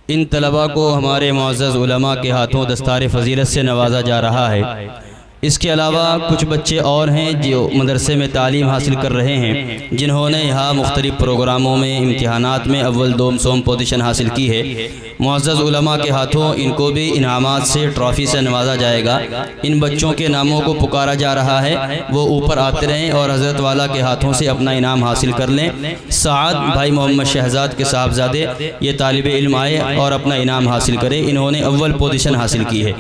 इन तलबा को हमारे मुअज़्ज़ज़ उलमा के हाथों दस्तार फ़ज़ीलत से नवाजा जा रहा है। इसके अलावा कुछ बच्चे और हैं जो मदरसे में तालीम हासिल कर रहे हैं, जिन्होंने यहाँ मुख्तलिफ़ प्रोग्रामों में इम्तिहानात में अव्वल दोम सोम पोजीशन हासिल की है। मुअज़्ज़ज़ उलमा के हाथों इनको भी इनामात से ट्रॉफ़ी से नवाजा जाएगा। इन बच्चों के नामों को पुकारा जा रहा है, वो ऊपर आते रहें और हज़रत वाला के हाथों से अपना इनाम हासिल कर लें। साद भाई मोहम्मद शहजाद के साहबजादे ये तालिब इल्म आए और अपना इनाम हासिल करें। इन्होंने अव्वल पोजीशन हासिल की है।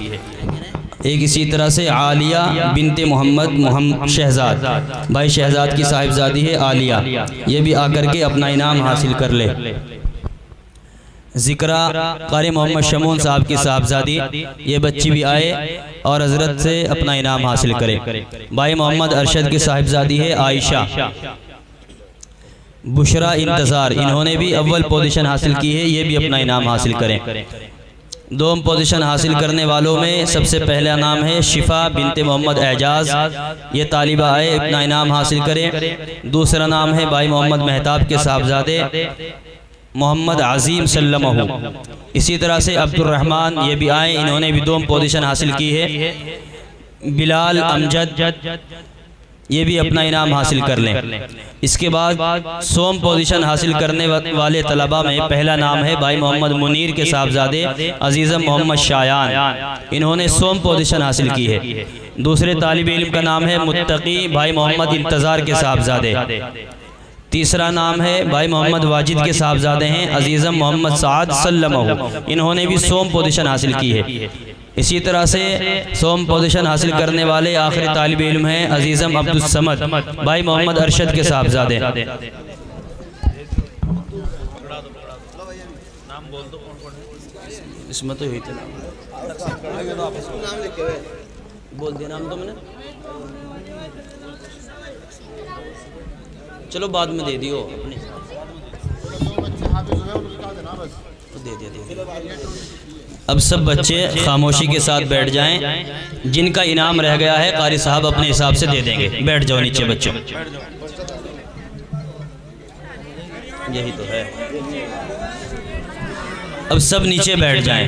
एक इसी तरह से आलिया बिनते मोहम्मद शहजाद, भाई शहजाद की साहिबजादी है आलिया, ये भी आकर के अपना इनाम हासिल कर ले। ज़िक्रा कारी मोहम्मद शमून साहब की साहबजादी, ये बच्ची भी आए और हजरत से अपना इनाम हासिल करे। भाई मोहम्मद अरशद की साहिबजादी है आयशा। बुशरा इंतज़ार, इन्होंने भी अव्वल पोजीशन हासिल की है, ये भी अपना इनाम हासिल करें। दोम पोजीशन हासिल करने वालों में सबसे पहला नाम है शिफा बिनते मोहम्मद एजाज, ये तालिबा आए अपना इनाम हासिल करें। दूसरा नाम है भाई मोहम्मद मेहताब के साहबजादे मोहम्मद अजीम सल्लमहु। इसी तरह से अब्दुर्रहमान ये भी आए, इन्होंने भी दोम पोजीशन हासिल की है। बिलाल अमजद ये भी अपना इनाम हासिल कर लें। इसके बाद सोम पोजीशन हासिल करने वाले तलबा में पहला नाम है भाई मोहम्मद मुनीर के साहबजादे अजीज़म मोहम्मद शायान, इन्होंने सोम पोजीशन हासिल की है। दूसरे तालिब इल्म का नाम है मुत्तकी भाई मोहम्मद इंतज़ार के साहबजादे। तीसरा नाम है भाई मोहम्मद वाजिद के साहबजादे हैं अजीज़म मोहम्मद साद सल्लमहु, इन्होंने भी सोम पोजीशन हासिल की है। इसी तरह से सोम पोजीशन हासिल करने वाले आखिरी तालिब इल्म हैं अजीज़म अब्दुल समद भाई मोहम्मद अरशद के साहबजादे। इसमें तो हुई बोल दिया नाम तो मैंने, चलो बाद में दे दियो अपने तो दे दिया। अब सब बच्चे खामोशी के साथ बैठ जाएं। जिनका इनाम रह गया है कारी साहब अपने हिसाब से दे देंगे। बैठ जाओ नीचे बच्चों, यही तो है। अब सब नीचे बैठ जाएं।